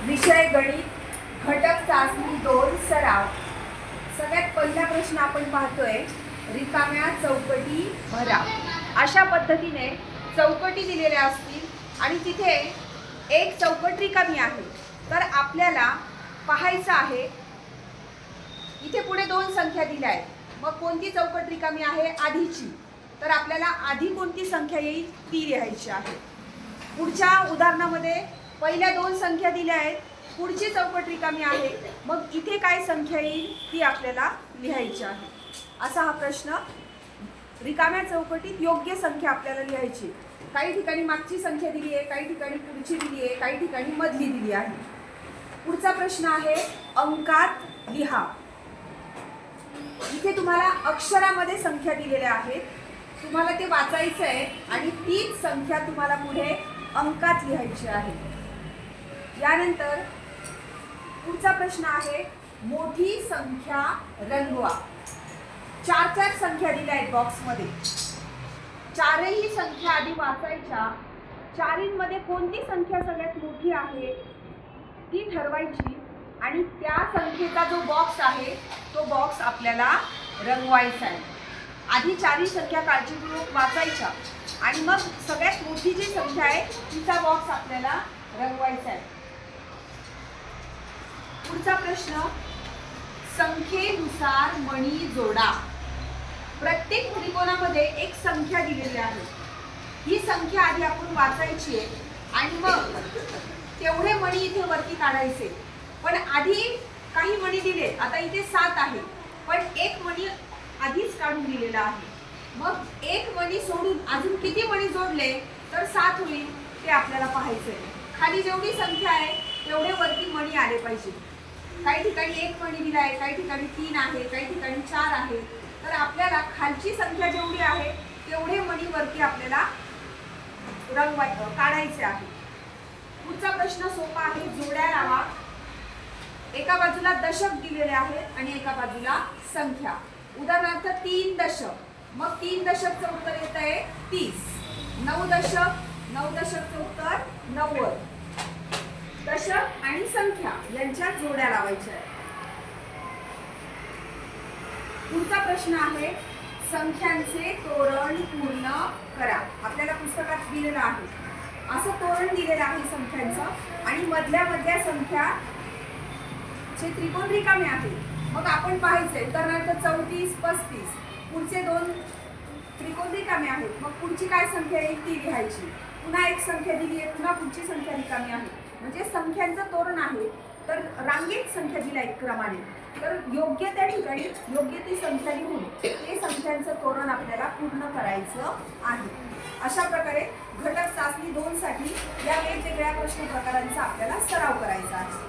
विषय गणित घटक चाचणी 2 सराव। सगळ्यात पहिला प्रश्न आपण पाहतोय, रिकाम्या चौकटी भरा। अशा पद्धतीने चौकटी दिलेल्या असतील आणि तिथे एक चौकट रिकामी आहे, तर आपल्याला पाहायचं आहे इथे पुढे 2 संख्या दिल्या आहेत, मग कोणती चौकट रिकामी आहे आधीची, तर आपल्याला आधी कोणती संख्या येईल ती लिहायची आहे। पुढच्या उदाहरणामध्ये पहिल्या 2 संख्या दिल्या आहेत, पुढची चौकट रिकामी आहे, मग इथे काय संख्या येईल ती आपल्याला लिहायची आहे। असा हा प्रश्न। रिकाम्या चौकटीत योग्य संख्या आपल्याला लिहायची। काही ठिकाणी मागची संख्या दिली आहे, काही ठिकाणी पुढची दिली आहे, काही ठिकाणी मधली दिली आहे। पुढचा प्रश्न आहे अंकात लिहा। इथे तुम्हाला अक्षरामध्ये संख्या दिलेल्या आहेत, तुम्हाला ते वाचायचं आहे आणि तीच संख्या तुम्हाला पुढे अंकात लिहायची आहे। यानंतर पुढचा प्रश्न आहे मोठी संख्या रंगवा। 4 संख्या दिल्या आहेत बॉक्समध्ये, चारही संख्या आधी वाचायच्या। चारींमध्ये कोणती संख्या सगळ्यात मोठी आहे ती ठरवायची आणि त्या संख्येचा जो बॉक्स आहे तो बॉक्स आपल्याला रंगवायचा आहे। आधी 4ही संख्या काळजीपूर्वक वाचायच्या आणि मग सगळ्यात मोठी जी संख्या आहे तिचा बॉक्स आपल्याला रंगवायचा आहे। पुढचा प्रश्न संख्येनुसार मणी जोडा। प्रत्येक त्रिकोणामध्ये एक संख्या दिलेली आहे, ही संख्या आधी आपण वाचायची आहे आणि मग तेवढे मणी इथे वरती काढायचे। पण आधी काही मणी दिले, आता इथे 7 आहे, पण एक मणी आधीच काढून दिलेला आहे, मग एक मणी सोडून अजून किती मणी जोडले तर 7 होईल ते आपल्याला पाहायचं आहे। खाली जेवढी संख्या आहे तेवढे वरती मणी आले पाहिजे। काही ठिकाणी 1 मणी दिला आहे, काही ठिकाणी 3 आहे, काही ठिकाणी 4 आहे, तर आपल्याला खालची संख्या जेवढी आहे तेवढे मणी वरती आपल्याला काढायचे आहे। पुढचा प्रश्न सोपा आहे, जोड्या लावा। एका बाजूला दशक दिलेले आहेत आणि एका बाजूला संख्या। उदाहरणार्थ 3 दशक, मग 3 दशकचं उत्तर येत आहे 30। 9 दशक, 9 दशकचं उत्तर 90। दशक आणि संख्या यांच्या जोड्या लावायच्या आहेत। पुढचा प्रश्न आहे संख्यांचे तोरण पूर्ण करा। आपल्याला पुस्तकात दिलेलं आहे असं तोरण दिलेलं आहे संख्यांचं आणि मधल्या संख्या चे त्रिकोण रिकामे आहे। मग आपण पाहायचंय उदाहरणार्थ 34, 35, पुढचे 2 त्रिकोण रिकामे आहेत, मग पुढची काय संख्या येईल ती लिहायची। पुन्हा एक संख्या दिली आहे, पुन्हा पुढची संख्या रिकामी आहे, म्हणजे संख्यांचं तोरण आहे। तर रांगेत संख्या दिल्या आहेत क्रमाने, तर योग्य त्या ठिकाणी योग्य ती संख्या लिहून ते संख्यांचं तोरण आपल्याला पूर्ण करायचं आहे। अशा प्रकारे घटक चाचणी 2 साठी या वेगवेगळ्या प्रश्न प्रकारांचा आपल्याला सराव करायचा आहे।